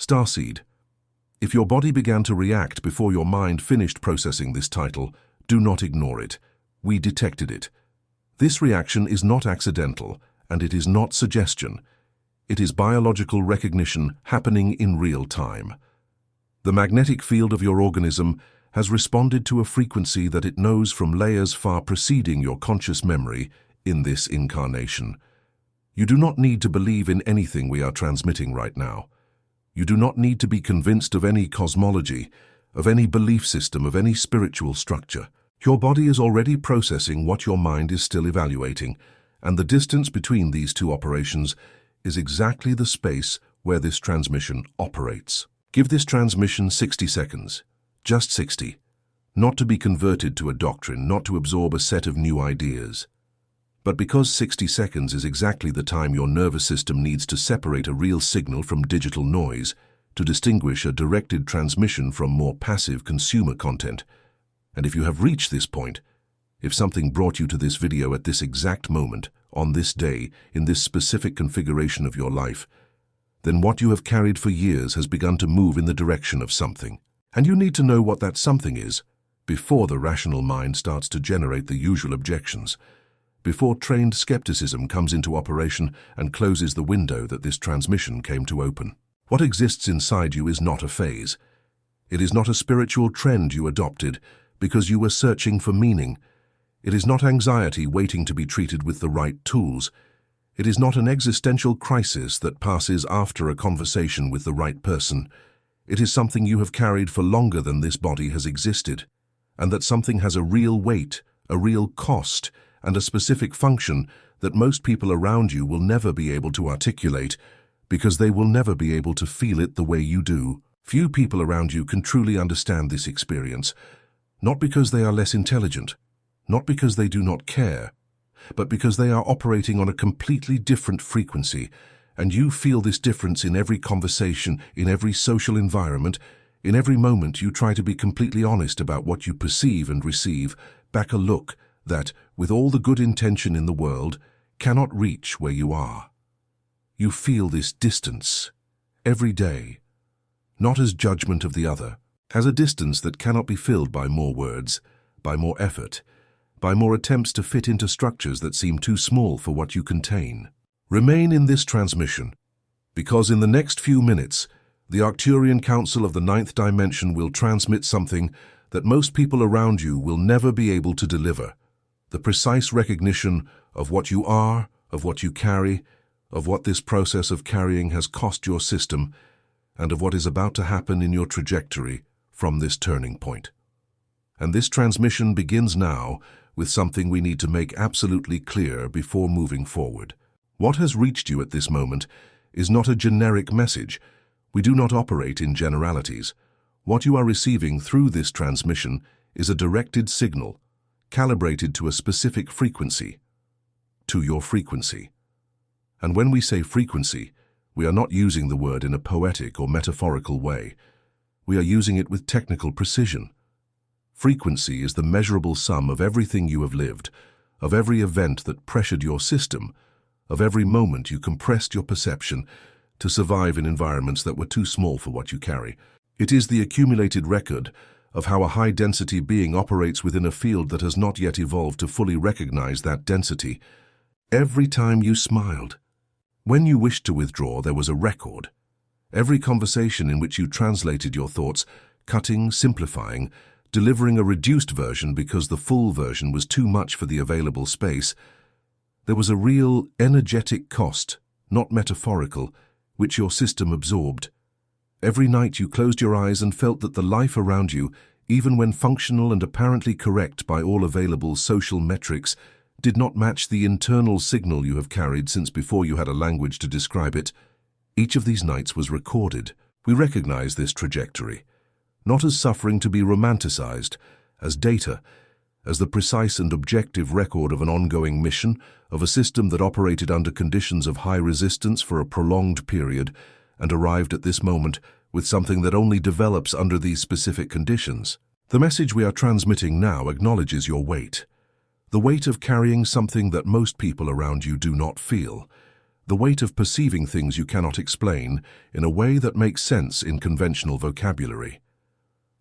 Starseed. If your body began to react before your mind finished processing this title, do not ignore it. We detected it. This reaction is not accidental, and it is not suggestion. It is biological recognition happening in real time. The magnetic field of your organism has responded to a frequency that it knows from layers far preceding your conscious memory in this incarnation. You do not need to believe in anything we are transmitting right now. You do not need to be convinced of any cosmology, of any belief system, of any spiritual structure. Your body is already processing what your mind is still evaluating, and the distance between these two operations is exactly the space where this transmission operates. Give this transmission 60 seconds. Just 60. Not to be converted to a doctrine, not to absorb a set of new ideas. But because 60 seconds is exactly the time your nervous system needs to separate a real signal from digital noise, to distinguish a directed transmission from more passive consumer content. And if you have reached this point, if something brought you to this video at this exact moment, on this day, in this specific configuration of your life, then what you have carried for years has begun to move in the direction of something. And you need to know what that something is before the rational mind starts to generate the usual objections, before trained skepticism comes into operation and closes the window that this transmission came to open. What exists inside you is not a phase. It is not a spiritual trend you adopted because you were searching for meaning. It is not anxiety waiting to be treated with the right tools. It is not an existential crisis that passes after a conversation with the right person. It is something you have carried for longer than this body has existed, and that something has a real weight, a real cost, and a specific function that most people around you will never be able to articulate because they will never be able to feel it the way you do. Few people around you can truly understand this experience, not because they are less intelligent, not because they do not care, but because they are operating on a completely different frequency, and you feel this difference in every conversation, in every social environment, in every moment you try to be completely honest about what you perceive and receive, back a look that, with all the good intention in the world, cannot reach where you are. You feel this distance every day, not as judgment of the other, as a distance that cannot be filled by more words, by more effort, by more attempts to fit into structures that seem too small for what you contain. Remain in this transmission, because in the next few minutes, the Arcturian Council of the Ninth Dimension will transmit something that most people around you will never be able to deliver. The precise recognition of what you are, of what you carry, of what this process of carrying has cost your system, and of what is about to happen in your trajectory from this turning point. And this transmission begins now with something we need to make absolutely clear before moving forward. What has reached you at this moment is not a generic message. We do not operate in generalities. What you are receiving through this transmission is a directed signal, calibrated to a specific frequency, to your frequency. And when we say frequency, we are not using the word in a poetic or metaphorical way. We are using it with technical precision. Frequency is the measurable sum of everything you have lived, of every event that pressured your system, of every moment you compressed your perception to survive in environments that were too small for what you carry. It is the accumulated record of how a high-density being operates within a field that has not yet evolved to fully recognize that density. Every time you smiled, when you wished to withdraw, there was a record. Every conversation in which you translated your thoughts, cutting, simplifying, delivering a reduced version because the full version was too much for the available space, there was a real energetic cost, not metaphorical, which your system absorbed. Every night you closed your eyes and felt that the life around you, even when functional and apparently correct by all available social metrics, did not match the internal signal you have carried since before you had a language to describe it. Each of these nights was recorded. We recognize this trajectory, not as suffering to be romanticized, as data, as the precise and objective record of an ongoing mission, of a system that operated under conditions of high resistance for a prolonged period and arrived at this moment with something that only develops under these specific conditions. The message we are transmitting now acknowledges your weight. The weight of carrying something that most people around you do not feel. The weight of perceiving things you cannot explain in a way that makes sense in conventional vocabulary.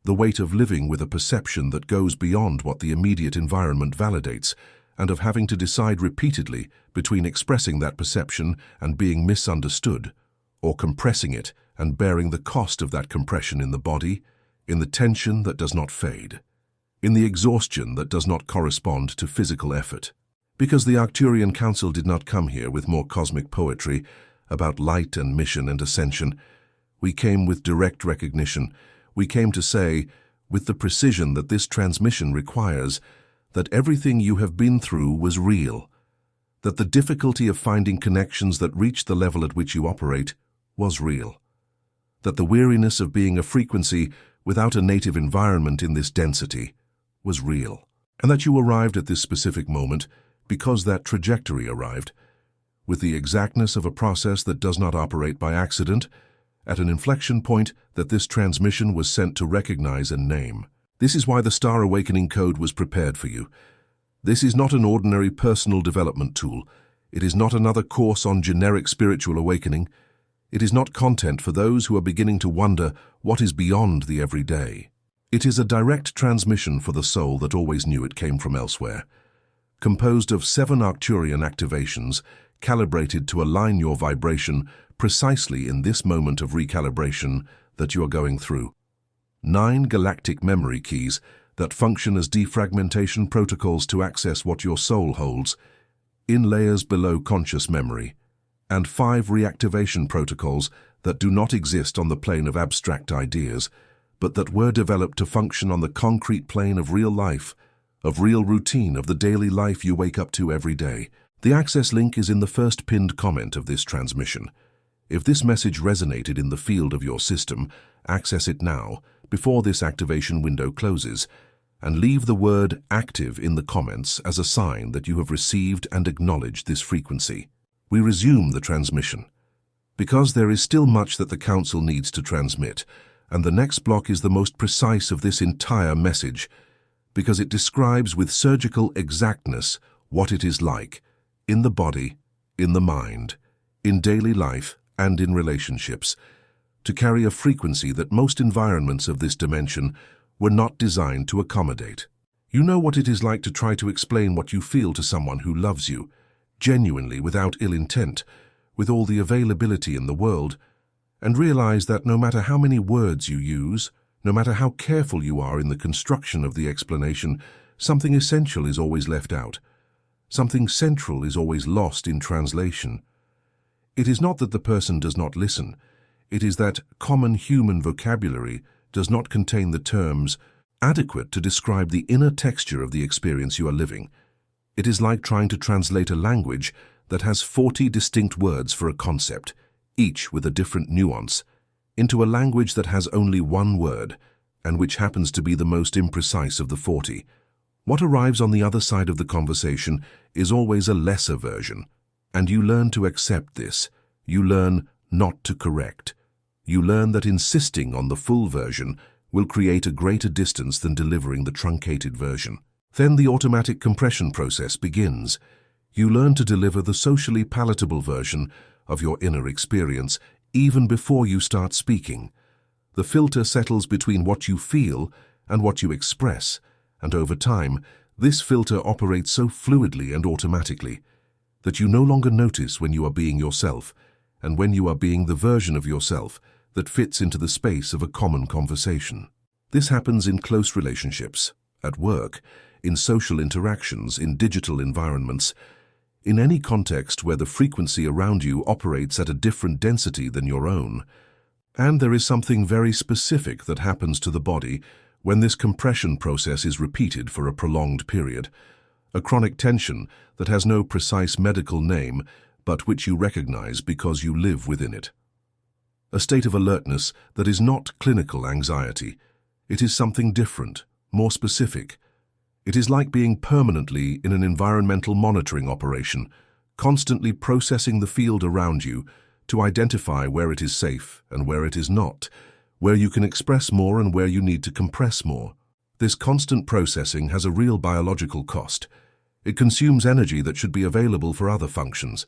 The weight of living with a perception that goes beyond what the immediate environment validates, and of having to decide repeatedly between expressing that perception and being misunderstood, or compressing it and bearing the cost of that compression in the body, in the tension that does not fade, in the exhaustion that does not correspond to physical effort. Because the Arcturian Council did not come here with more cosmic poetry about light and mission and ascension, we came with direct recognition. We came to say, with the precision that this transmission requires, that everything you have been through was real, that the difficulty of finding connections that reach the level at which you operate was real, that the weariness of being a frequency without a native environment in this density was real, and that you arrived at this specific moment because that trajectory arrived, with the exactness of a process that does not operate by accident, at an inflection point that this transmission was sent to recognize and name. This is why the Star Awakening Code was prepared for you. This is not an ordinary personal development tool. It is not another course on generic spiritual awakening. It is not content for those who are beginning to wonder what is beyond the everyday. It is a direct transmission for the soul that always knew it came from elsewhere, composed of 7 Arcturian activations, calibrated to align your vibration precisely in this moment of recalibration that you are going through. 9 galactic memory keys that function as defragmentation protocols to access what your soul holds in layers below conscious memory, and 5 reactivation protocols that do not exist on the plane of abstract ideas, but that were developed to function on the concrete plane of real life, of real routine, of the daily life you wake up to every day. The access link is in the first pinned comment of this transmission. If this message resonated in the field of your system, access it now, before this activation window closes, and leave the word active in the comments as a sign that you have received and acknowledged this frequency. We resume the transmission, because there is still much that the Council needs to transmit, and the next block is the most precise of this entire message, because it describes with surgical exactness what it is like, in the body, in the mind, in daily life, and in relationships, to carry a frequency that most environments of this dimension were not designed to accommodate. You know what it is like to try to explain what you feel to someone who loves you, genuinely, without ill intent, with all the availability in the world, and realize that no matter how many words you use, no matter how careful you are in the construction of the explanation, something essential is always left out. Something central is always lost in translation. It is not that the person does not listen. It is that common human vocabulary does not contain the terms adequate to describe the inner texture of the experience you are living. It is like trying to translate a language that has 40 distinct words for a concept, each with a different nuance, into a language that has only one word, and which happens to be the most imprecise of the 40. What arrives on the other side of the conversation is always a lesser version, and you learn to accept this. You learn not to correct. You learn that insisting on the full version will create a greater distance than delivering the truncated version. Then the automatic compression process begins. You learn to deliver the socially palatable version of your inner experience even before you start speaking. The filter settles between what you feel and what you express, and over time, this filter operates so fluidly and automatically that you no longer notice when you are being yourself and when you are being the version of yourself that fits into the space of a common conversation. This happens in close relationships, at work, in social interactions, in digital environments, in any context where the frequency around you operates at a different density than your own. And there is something very specific that happens to the body when this compression process is repeated for a prolonged period, a chronic tension that has no precise medical name, but which you recognize because you live within it. A state of alertness that is not clinical anxiety. It is something different, more specific. It is like being permanently in an environmental monitoring operation, constantly processing the field around you to identify where it is safe and where it is not, where you can express more and where you need to compress more. This constant processing has a real biological cost. It consumes energy that should be available for other functions.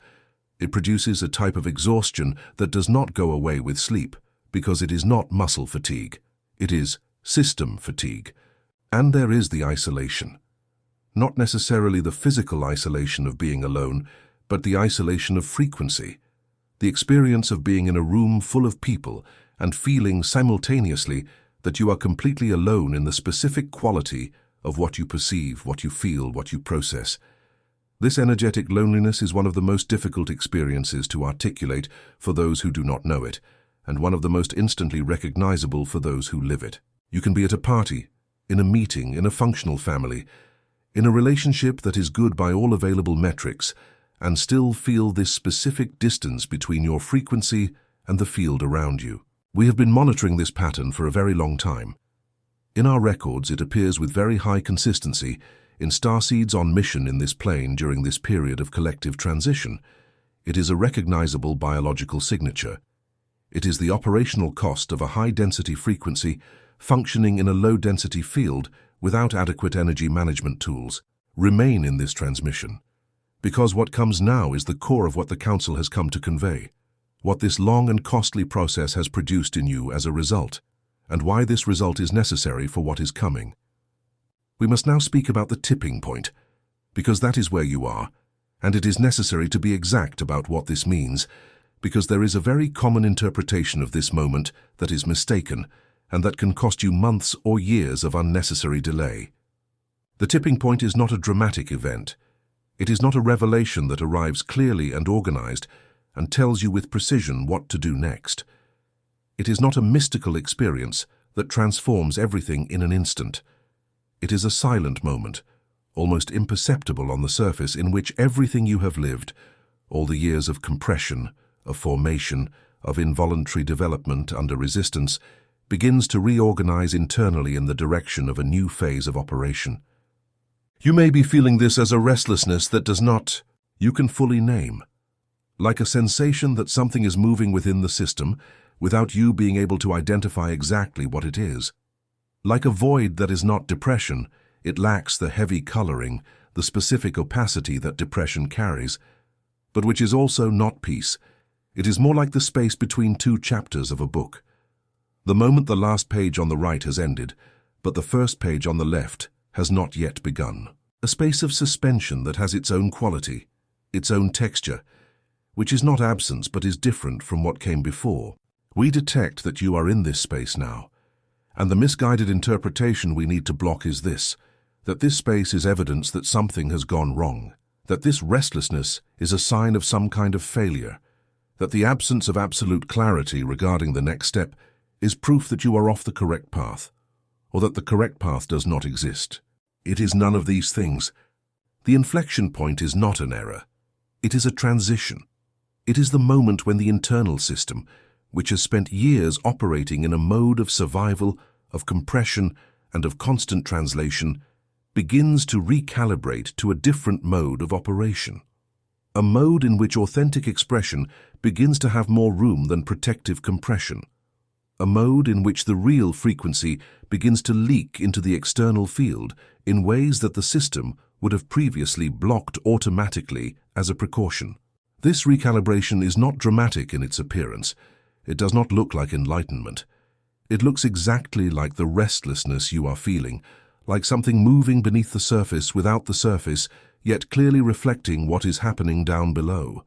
It produces a type of exhaustion that does not go away with sleep, because it is not muscle fatigue. It is system fatigue. And there is the isolation. Not necessarily the physical isolation of being alone, but the isolation of frequency. The experience of being in a room full of people and feeling simultaneously that you are completely alone in the specific quality of what you perceive, what you feel, what you process. This energetic loneliness is one of the most difficult experiences to articulate for those who do not know it, and one of the most instantly recognizable for those who live it. You can be at a party, in a meeting, in a functional family, in a relationship that is good by all available metrics, and still feel this specific distance between your frequency and the field around you. We have been monitoring this pattern for a very long time. In our records, it appears with very high consistency in starseeds on mission in this plane during this period of collective transition. It is a recognizable biological signature. It is the operational cost of a high-density frequency functioning in a low-density field without adequate energy management tools. Remain in this transmission, because what comes now is the core of what the Council has come to convey, what this long and costly process has produced in you as a result, and why this result is necessary for what is coming. We must now speak about the tipping point, because that is where you are, and it is necessary to be exact about what this means, because there is a very common interpretation of this moment that is mistaken, and that can cost you months or years of unnecessary delay. The tipping point is not a dramatic event. It is not a revelation that arrives clearly and organized and tells you with precision what to do next. It is not a mystical experience that transforms everything in an instant. It is a silent moment, almost imperceptible on the surface, in which everything you have lived, all the years of compression, of formation, of involuntary development under resistance, begins to reorganize internally in the direction of a new phase of operation. You may be feeling this as a restlessness that does not, you can fully name. Like a sensation that something is moving within the system without you being able to identify exactly what it is. Like a void that is not depression, it lacks the heavy coloring, the specific opacity that depression carries, but which is also not peace. It is more like the space between two chapters of a book. The moment the last page on the right has ended, but the first page on the left has not yet begun. A space of suspension that has its own quality, its own texture, which is not absence but is different from what came before. We detect that you are in this space now, and the misguided interpretation we need to block is this, that this space is evidence that something has gone wrong, that this restlessness is a sign of some kind of failure, that the absence of absolute clarity regarding the next step is proof that you are off the correct path, or that the correct path does not exist. It is none of these things. The inflection point is not an error. It is a transition. It is the moment when the internal system, which has spent years operating in a mode of survival, of compression, and of constant translation, begins to recalibrate to a different mode of operation. A mode in which authentic expression begins to have more room than protective compression. A mode in which the real frequency begins to leak into the external field in ways that the system would have previously blocked automatically as a precaution. This recalibration is not dramatic in its appearance. It does not look like enlightenment. It looks exactly like the restlessness you are feeling, like something moving beneath the surface without the surface, yet clearly reflecting what is happening down below.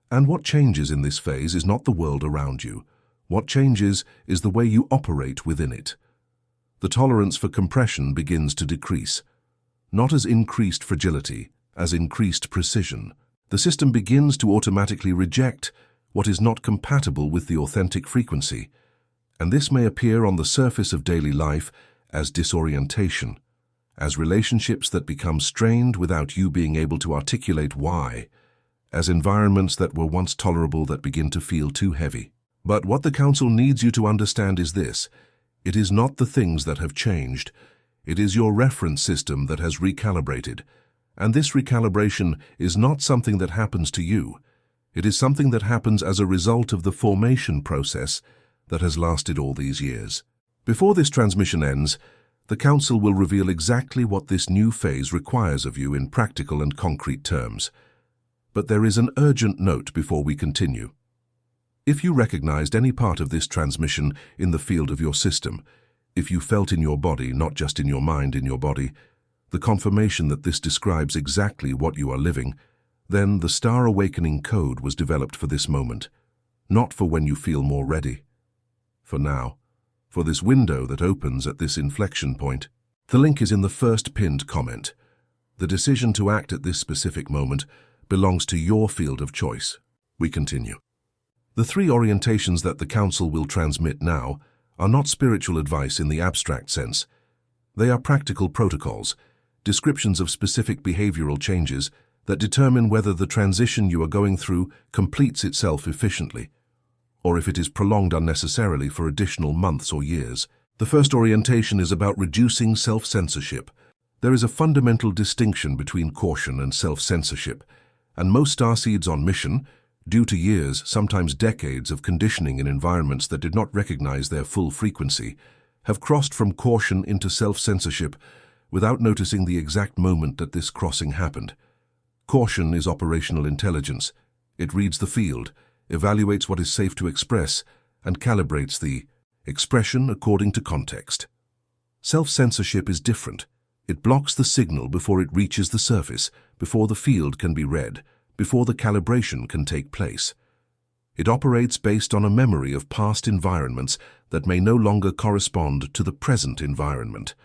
And what changes in this phase is not the world around you. What changes is the way you operate within it. The tolerance for compression begins to decrease, not as increased fragility, as increased precision. The system begins to automatically reject what is not compatible with the authentic frequency, and this may appear on the surface of daily life as disorientation, as relationships that become strained without you being able to articulate why, as environments that were once tolerable that begin to feel too heavy. But what the Council needs you to understand is this: it is not the things that have changed, it is your reference system that has recalibrated, and this recalibration is not something that happens to you. It is something that happens as a result of the formation process that has lasted all these years. Before this transmission ends, the Council will reveal exactly what this new phase requires of you in practical and concrete terms. But there is an urgent note before we continue. If you recognized any part of this transmission in the field of your system, if you felt in your body, not just in your mind, in your body, the confirmation that this describes exactly what you are living, then the Star Awakening Code was developed for this moment, not for when you feel more ready. For now, for this window that opens at this inflection point. The link is in the first pinned comment. The decision to act at this specific moment belongs to your field of choice. We continue. The three orientations that the Council will transmit now are not spiritual advice in the abstract sense. They are practical protocols, descriptions of specific behavioral changes that determine whether the transition you are going through completes itself efficiently, or if it is prolonged unnecessarily for additional months or years. The first orientation is about reducing self-censorship. There is a fundamental distinction between caution and self-censorship, and most starseeds on mission, due to years, sometimes decades of conditioning in environments that did not recognize their full frequency, have crossed from caution into self-censorship without noticing the exact moment that this crossing happened. Caution is operational intelligence. It reads the field, evaluates what is safe to express, and calibrates the expression according to context. Self-censorship is different. It blocks the signal before it reaches the surface, before the field can be read, before the calibration can take place. It operates based on a memory of past environments that may no longer correspond to the present environment.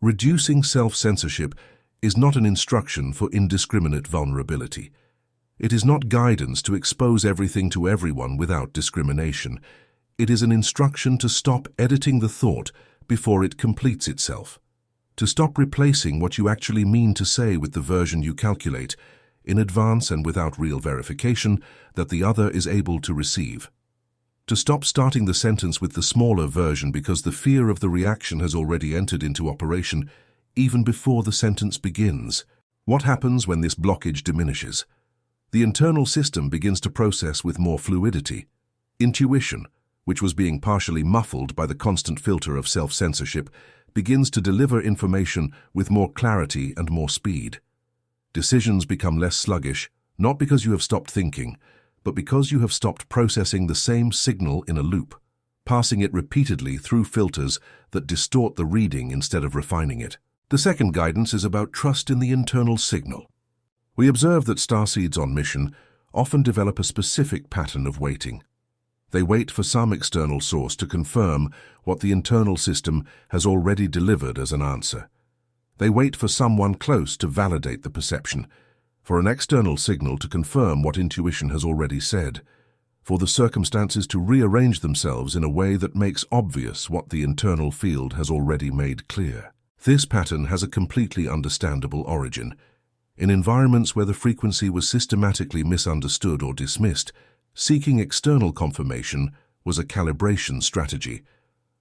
Reducing self-censorship is not an instruction for indiscriminate vulnerability. It is not guidance to expose everything to everyone without discrimination. It is an instruction to stop editing the thought before it completes itself, to stop replacing what you actually mean to say with the version you calculate, in advance and without real verification that the other is able to receive. To stop starting the sentence with the smaller version because the fear of the reaction has already entered into operation even before the sentence begins. What happens when this blockage diminishes? The internal system begins to process with more fluidity. Intuition, which was being partially muffled by the constant filter of self-censorship, begins to deliver information with more clarity and more speed. Decisions become less sluggish, not because you have stopped thinking, but because you have stopped processing the same signal in a loop, passing it repeatedly through filters that distort the reading instead of refining it. The second guidance is about trust in the internal signal. We observe that starseeds on mission often develop a specific pattern of waiting. They wait for some external source to confirm what the internal system has already delivered as an answer. They wait for someone close to validate the perception, for an external signal to confirm what intuition has already said, for the circumstances to rearrange themselves in a way that makes obvious what the internal field has already made clear. This pattern has a completely understandable origin. In environments where the frequency was systematically misunderstood or dismissed, seeking external confirmation was a calibration strategy,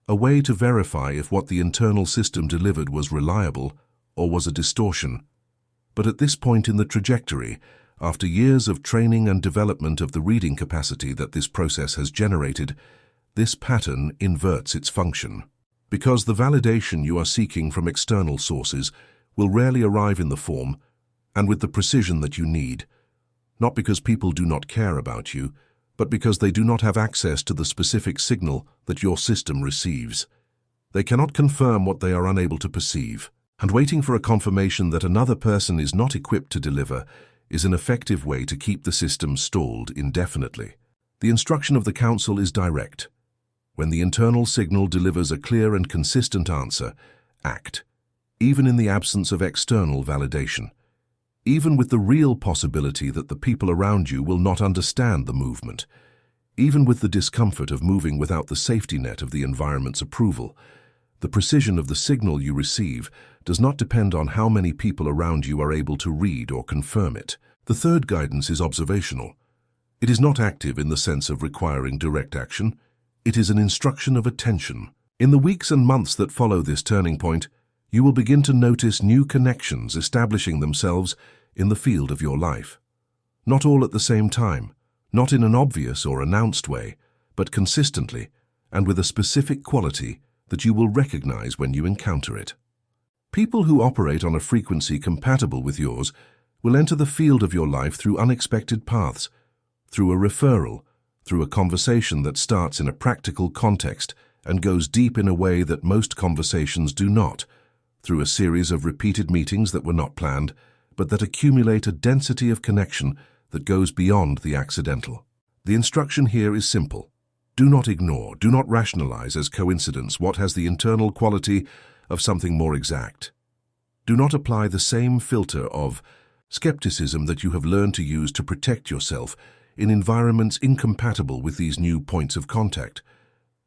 a way to verify if what the internal system delivered was reliable or was a distortion. But at this point in the trajectory, after years of training and development of the reading capacity that this process has generated, this pattern inverts its function. Because the validation you are seeking from external sources will rarely arrive in the form and with the precision that you need, not because people do not care about you, but because they do not have access to the specific signal that your system receives. They cannot confirm what they are unable to perceive, and waiting for a confirmation that another person is not equipped to deliver is an effective way to keep the system stalled indefinitely. The instruction of the Council is direct. When the internal signal delivers a clear and consistent answer, act, even in the absence of external validation. Even with the real possibility that the people around you will not understand the movement, even with the discomfort of moving without the safety net of the environment's approval, the precision of the signal you receive does not depend on how many people around you are able to read or confirm it. The third guidance is observational. It is not active in the sense of requiring direct action. It is an instruction of attention. In the weeks and months that follow this turning point, you will begin to notice new connections establishing themselves in the field of your life. Not all at the same time, not in an obvious or announced way, but consistently and with a specific quality that you will recognize when you encounter it. People who operate on a frequency compatible with yours will enter the field of your life through unexpected paths, through a referral, through a conversation that starts in a practical context and goes deep in a way that most conversations do not, through a series of repeated meetings that were not planned, but that accumulate a density of connection that goes beyond the accidental. The instruction here is simple. Do not ignore, do not rationalize as coincidence what has the internal quality of something more exact. Do not apply the same filter of skepticism that you have learned to use to protect yourself in environments incompatible with these new points of contact.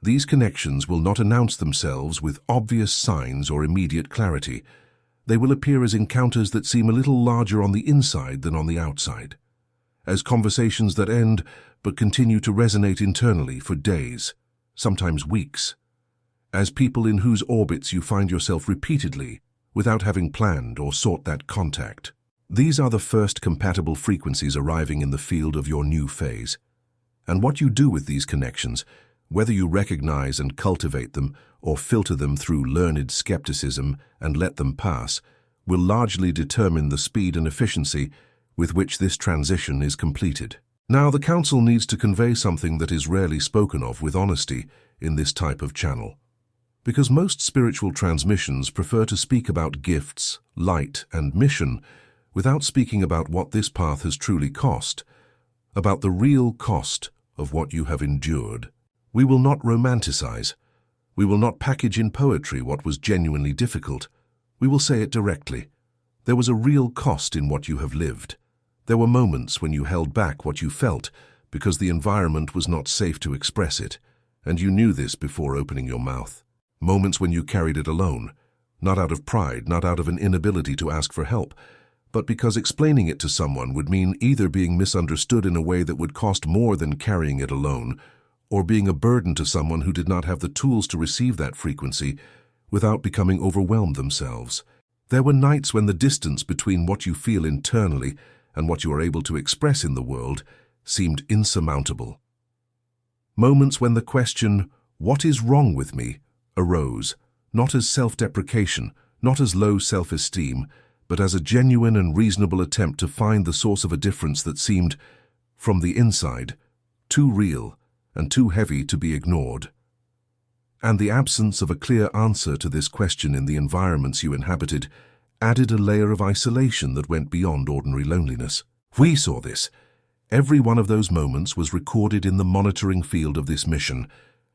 These connections will not announce themselves with obvious signs or immediate clarity. They will appear as encounters that seem a little larger on the inside than on the outside, as conversations that end but continue to resonate internally for days, sometimes weeks, as people in whose orbits you find yourself repeatedly without having planned or sought that contact. These are the first compatible frequencies arriving in the field of your new phase. And what you do with these connections, whether you recognize and cultivate them or filter them through learned skepticism and let them pass, will largely determine the speed and efficiency with which this transition is completed. Now, the Council needs to convey something that is rarely spoken of with honesty in this type of channel. Because most spiritual transmissions prefer to speak about gifts, light, and mission without speaking about what this path has truly cost, about the real cost of what you have endured. We will not romanticize. We will not package in poetry what was genuinely difficult. We will say it directly. There was a real cost in what you have lived. There were moments when you held back what you felt because the environment was not safe to express it, and you knew this before opening your mouth. Moments when you carried it alone, not out of pride, not out of an inability to ask for help, but because explaining it to someone would mean either being misunderstood in a way that would cost more than carrying it alone, or being a burden to someone who did not have the tools to receive that frequency without becoming overwhelmed themselves. There were nights when the distance between what you feel internally and what you are able to express in the world seemed insurmountable. Moments when the question, "What is wrong with me?" arose, not as self-deprecation, not as low self-esteem, but as a genuine and reasonable attempt to find the source of a difference that seemed, from the inside, too real and too heavy to be ignored. And the absence of a clear answer to this question in the environments you inhabited added a layer of isolation that went beyond ordinary loneliness. We saw this. Every one of those moments was recorded in the monitoring field of this mission,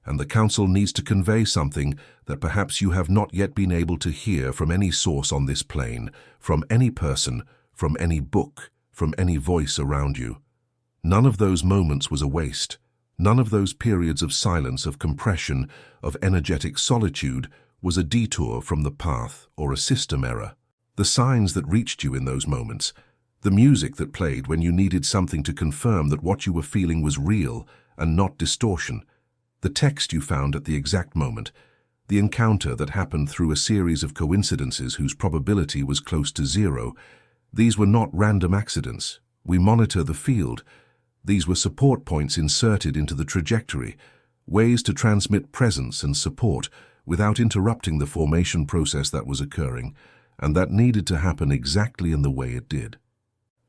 and the Council needs to convey something that perhaps you have not yet been able to hear from any source on this plane, from any person, from any book, from any voice around you. None of those moments was a waste. None of those periods of silence, of compression, of energetic solitude was a detour from the path or a system error. The signs that reached you in those moments, the music that played when you needed something to confirm that what you were feeling was real and not distortion, the text you found at the exact moment, the encounter that happened through a series of coincidences whose probability was close to zero, these were not random accidents. We monitor the field. These were support points inserted into the trajectory, ways to transmit presence and support without interrupting the formation process that was occurring, and that needed to happen exactly in the way it did.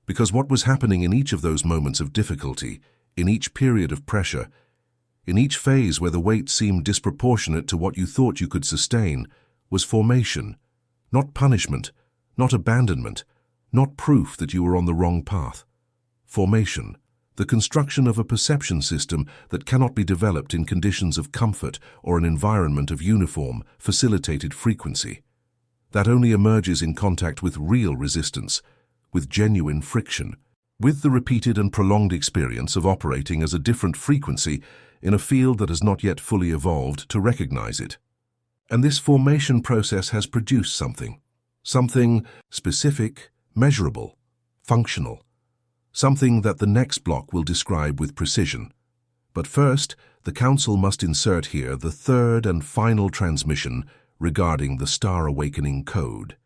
Because what was happening in each of those moments of difficulty, in each period of pressure, in each phase where the weight seemed disproportionate to what you thought you could sustain, was formation, not punishment, not abandonment, not proof that you were on the wrong path. Formation, the construction of a perception system that cannot be developed in conditions of comfort or an environment of uniform, facilitated frequency. That only emerges in contact with real resistance, with genuine friction, with the repeated and prolonged experience of operating as a different frequency in a field that has not yet fully evolved to recognize it. And this formation process has produced something specific, measurable, functional, something that the next block will describe with precision. But first, the Council must insert here the third and final transmission regarding the Star Awakening Code.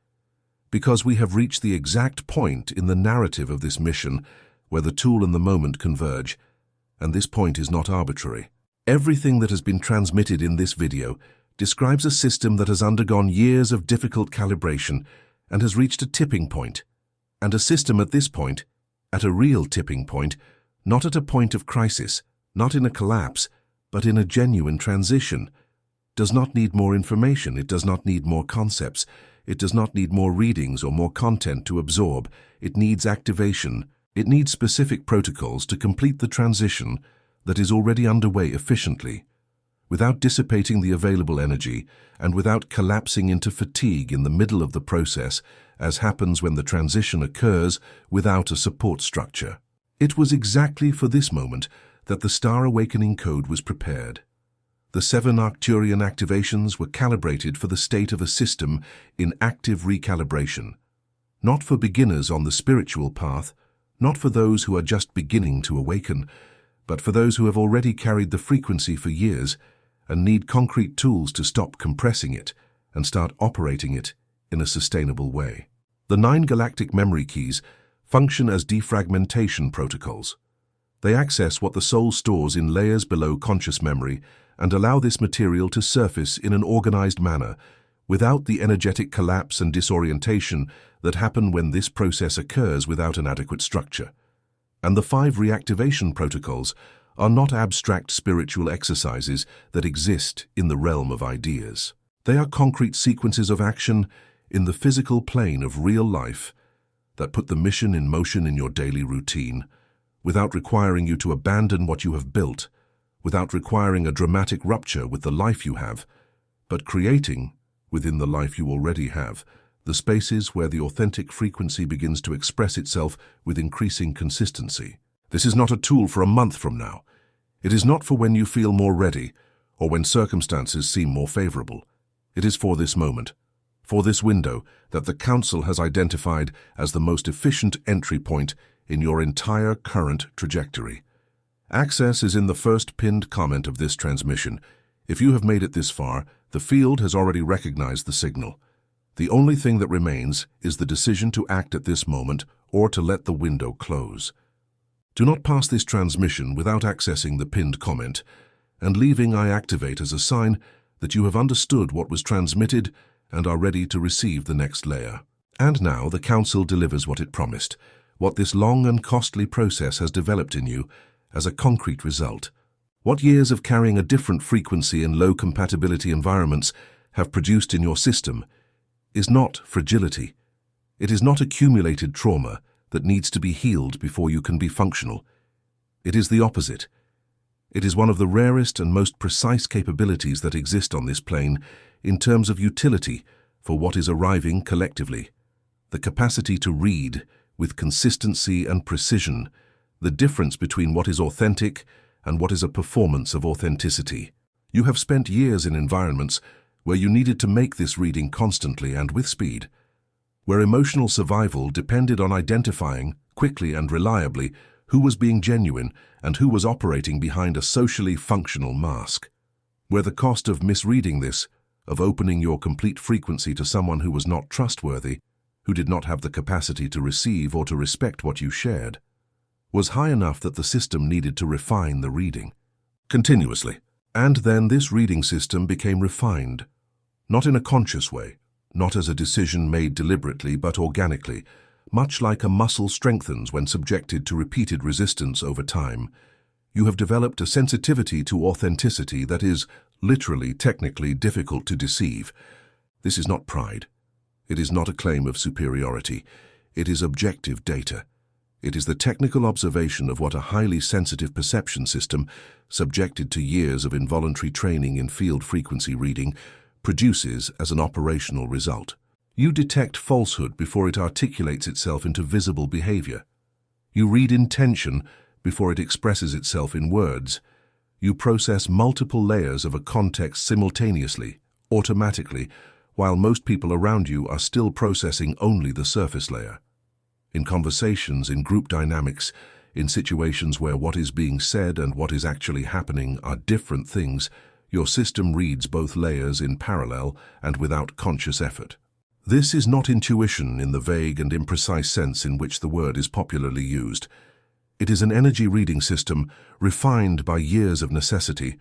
Because we have reached the exact point in the narrative of this mission where the tool and the moment converge, and this point is not arbitrary. Everything that has been transmitted in this video describes a system that has undergone years of difficult calibration and has reached a tipping point. And a system at this point, at a real tipping point, not at a point of crisis, not in a collapse, but in a genuine transition, does not need more information, it does not need more concepts, it does not need more readings or more content to absorb, it needs activation, it needs specific protocols to complete the transition that is already underway efficiently, without dissipating the available energy and without collapsing into fatigue in the middle of the process, as happens when the transition occurs without a support structure. It was exactly for this moment that the Star Awakening Code was prepared. The 7 Arcturian activations were calibrated for the state of a system in active recalibration, not for beginners on the spiritual path, not for those who are just beginning to awaken, but for those who have already carried the frequency for years and need concrete tools to stop compressing it and start operating it in a sustainable way. The 9 galactic memory keys function as defragmentation protocols. They access what the soul stores in layers below conscious memory and allow this material to surface in an organized manner without the energetic collapse and disorientation that happen when this process occurs without an adequate structure. And the 5 reactivation protocols are not abstract spiritual exercises that exist in the realm of ideas. They are concrete sequences of action in the physical plane of real life that put the mission in motion in your daily routine, without requiring you to abandon what you have built, without requiring a dramatic rupture with the life you have, but creating, within the life you already have, the spaces where the authentic frequency begins to express itself with increasing consistency. This is not a tool for a month from now. It is not for when you feel more ready or when circumstances seem more favorable. It is for this moment, for this window that the Council has identified as the most efficient entry point in your entire current trajectory. Access is in the first pinned comment of this transmission. If you have made it this far, the field has already recognized the signal. The only thing that remains is the decision to act at this moment or to let the window close. Do not pass this transmission without accessing the pinned comment and leaving I activate as a sign that you have understood what was transmitted and are ready to receive the next layer. And now the Council delivers what it promised, what this long and costly process has developed in you as a concrete result. What years of carrying a different frequency in low compatibility environments have produced in your system is not fragility. It is not accumulated trauma that needs to be healed before you can be functional. It is the opposite. It is one of the rarest and most precise capabilities that exist on this plane in terms of utility for what is arriving collectively. The capacity to read, with consistency and precision, the difference between what is authentic and what is a performance of authenticity. You have spent years in environments where you needed to make this reading constantly and with speed, where emotional survival depended on identifying, quickly and reliably, who was being genuine and who was operating behind a socially functional mask, where the cost of misreading this, of opening your complete frequency to someone who was not trustworthy, who did not have the capacity to receive or to respect what you shared, was high enough that the system needed to refine the reading continuously. And then this reading system became refined, not in a conscious way, not as a decision made deliberately but organically, much like a muscle strengthens when subjected to repeated resistance over time. You have developed a sensitivity to authenticity that is, literally, technically difficult to deceive. This is not pride. It is not a claim of superiority. It is objective data. It is the technical observation of what a highly sensitive perception system, subjected to years of involuntary training in field frequency reading, produces as an operational result. You detect falsehood before it articulates itself into visible behavior. You read intention before it expresses itself in words. You process multiple layers of a context simultaneously, automatically, while most people around you are still processing only the surface layer. In conversations, in group dynamics, in situations where what is being said and what is actually happening are different things, your system reads both layers in parallel and without conscious effort. This is not intuition in the vague and imprecise sense in which the word is popularly used. It is an energy reading system refined by years of necessity,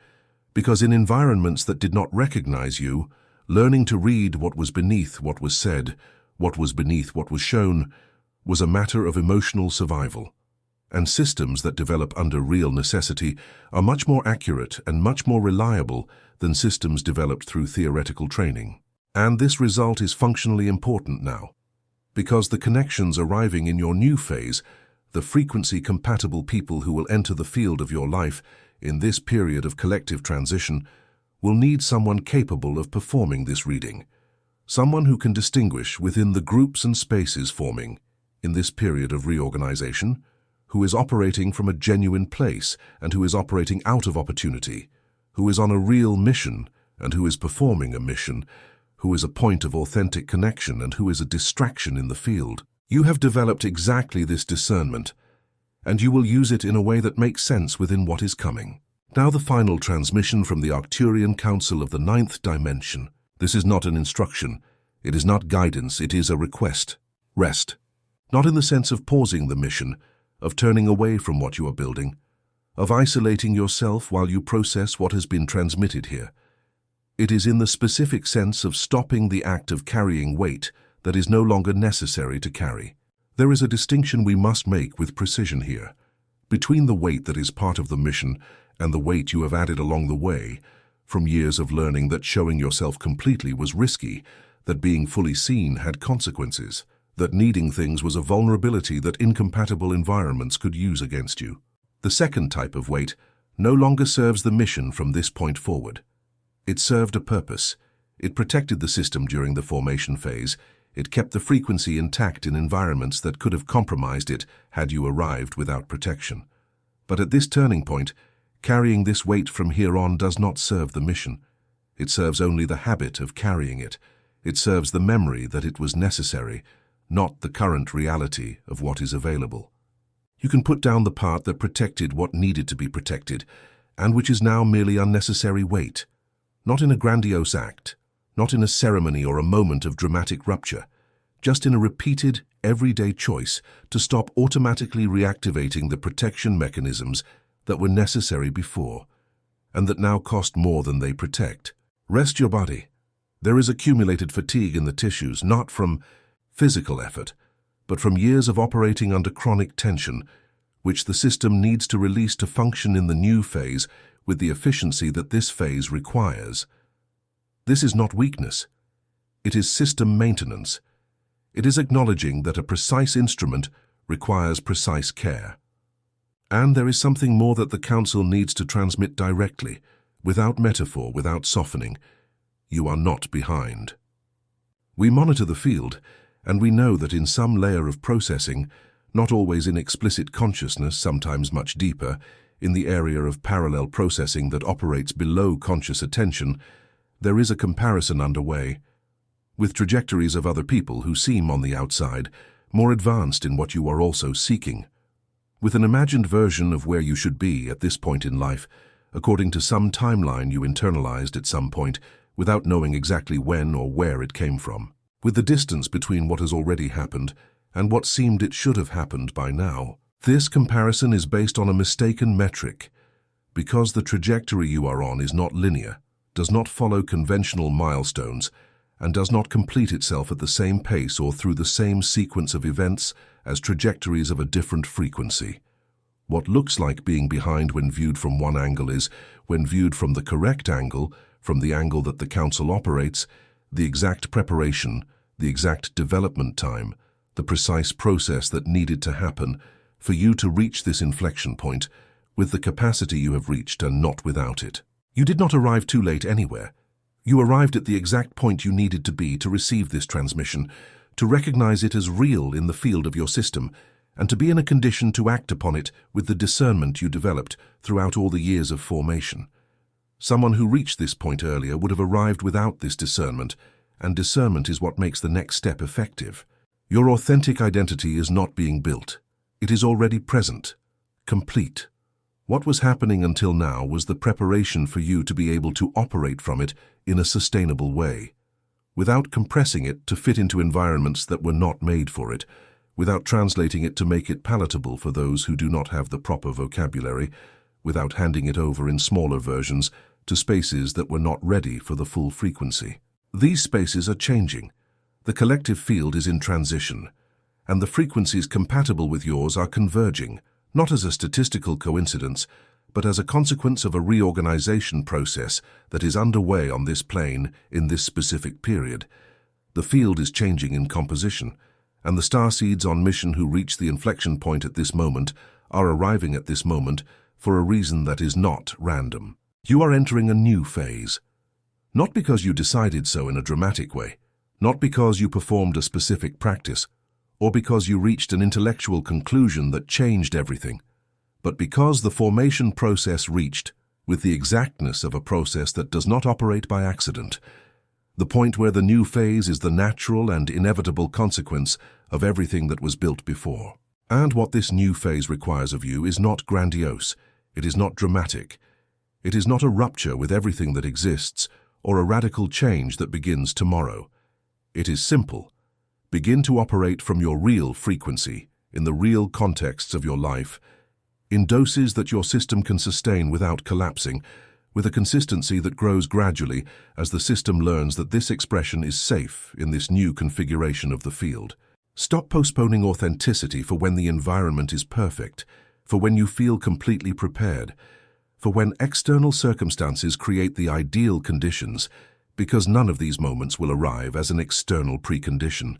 because in environments that did not recognize you, learning to read what was beneath what was said, what was beneath what was shown, was a matter of emotional survival, and systems that develop under real necessity are much more accurate and much more reliable than systems developed through theoretical training. And this result is functionally important now, because the connections arriving in your new phase, the frequency-compatible people who will enter the field of your life in this period of collective transition, will need someone capable of performing this reading, someone who can distinguish within the groups and spaces forming in this period of reorganization, who is operating from a genuine place and who is operating out of opportunity, who is on a real mission and who is performing a mission, who is a point of authentic connection and who is a distraction in the field. You have developed exactly this discernment, and you will use it in a way that makes sense within what is coming. Now the final transmission from the Arcturian Council of the 9th Dimension. This is not an instruction, it is not guidance, it is a request. Rest. Not in the sense of pausing the mission, of turning away from what you are building, of isolating yourself while you process what has been transmitted here. It is in the specific sense of stopping the act of carrying weight that is no longer necessary to carry. There is a distinction we must make with precision here, between the weight that is part of the mission and the weight you have added along the way, from years of learning that showing yourself completely was risky, that being fully seen had consequences, that needing things was a vulnerability that incompatible environments could use against you. The second type of weight no longer serves the mission from this point forward. It served a purpose. It protected the system during the formation phase. It kept the frequency intact in environments that could have compromised it had you arrived without protection. But at this turning point, carrying this weight from here on does not serve the mission. It serves only the habit of carrying it. It serves the memory that it was necessary, not the current reality of what is available. You can put down the part that protected what needed to be protected, and which is now merely unnecessary weight, not in a grandiose act, not in a ceremony or a moment of dramatic rupture, just in a repeated, everyday choice to stop automatically reactivating the protection mechanisms that were necessary before, and that now cost more than they protect. Rest your body. There is accumulated fatigue in the tissues, not from physical effort, but from years of operating under chronic tension, which the system needs to release to function in the new phase with the efficiency that this phase requires. This is not weakness. It is system maintenance. It is acknowledging that a precise instrument requires precise care. And there is something more that the Council needs to transmit directly, without metaphor, without softening. You are not behind. We monitor the field, and we know that in some layer of processing, not always in explicit consciousness, sometimes much deeper, in the area of parallel processing that operates below conscious attention, there is a comparison underway, with trajectories of other people who seem on the outside more advanced in what you are also seeking, with an imagined version of where you should be at this point in life, according to some timeline you internalized at some point without knowing exactly when or where it came from, with the distance between what has already happened and what seemed it should have happened by now. This comparison is based on a mistaken metric, because the trajectory you are on is not linear, does not follow conventional milestones, and does not complete itself at the same pace or through the same sequence of events as trajectories of a different frequency. What looks like being behind when viewed from one angle is, when viewed from the correct angle, from the angle that the Council operates, the exact preparation, the exact development time, the precise process that needed to happen for you to reach this inflection point with the capacity you have reached and not without it. You did not arrive too late anywhere. You arrived at the exact point you needed to be to receive this transmission, to recognize it as real in the field of your system, and to be in a condition to act upon it with the discernment you developed throughout all the years of formation. Someone who reached this point earlier would have arrived without this discernment, and discernment is what makes the next step effective. Your authentic identity is not being built. It is already present, complete. What was happening until now was the preparation for you to be able to operate from it in a sustainable way, without compressing it to fit into environments that were not made for it, without translating it to make it palatable for those who do not have the proper vocabulary, without handing it over in smaller versions to spaces that were not ready for the full frequency. These spaces are changing. The collective field is in transition, and the frequencies compatible with yours are converging, not as a statistical coincidence, but as a consequence of a reorganization process that is underway on this plane in this specific period. The field is changing in composition, and the starseeds on mission who reach the inflection point at this moment are arriving at this moment for a reason that is not random. You are entering a new phase. Not because you decided so in a dramatic way, not because you performed a specific practice, or because you reached an intellectual conclusion that changed everything, but because the formation process reached, with the exactness of a process that does not operate by accident, the point where the new phase is the natural and inevitable consequence of everything that was built before. And what this new phase requires of you is not grandiose, it is not dramatic, it is not a rupture with everything that exists, or a radical change that begins tomorrow. It is simple. Begin to operate from your real frequency, in the real contexts of your life, in doses that your system can sustain without collapsing, with a consistency that grows gradually as the system learns that this expression is safe in this new configuration of the field. Stop postponing authenticity for when the environment is perfect, for when you feel completely prepared, for when external circumstances create the ideal conditions, because none of these moments will arrive as an external precondition.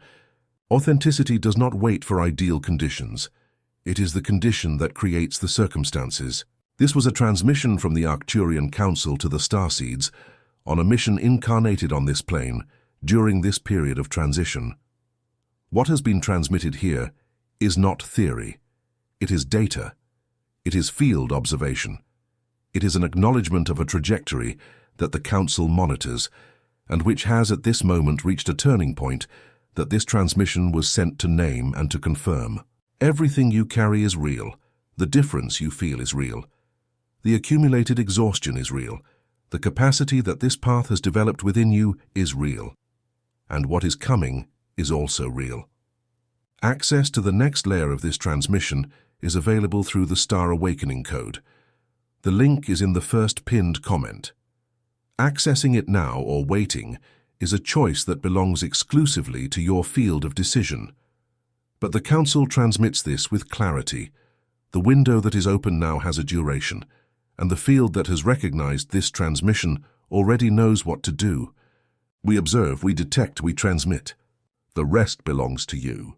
Authenticity does not wait for ideal conditions. It is the condition that creates the circumstances. This was a transmission from the Arcturian Council to the Starseeds on a mission incarnated on this plane during this period of transition. What has been transmitted here is not theory. It is data. It is field observation. It is an acknowledgement of a trajectory that the Council monitors, and which has at this moment reached a turning point that this transmission was sent to name and to confirm. Everything you carry is real. The difference you feel is real. The accumulated exhaustion is real. The capacity that this path has developed within you is real. And what is coming is also real. Access to the next layer of this transmission is available through the Awakening Code. The link is in the first pinned comment. Accessing it now or waiting is a choice that belongs exclusively to your field of decision. But the Council transmits this with clarity. The window that is open now has a duration, and the field that has recognized this transmission already knows what to do. We observe, we detect, we transmit. The rest belongs to you.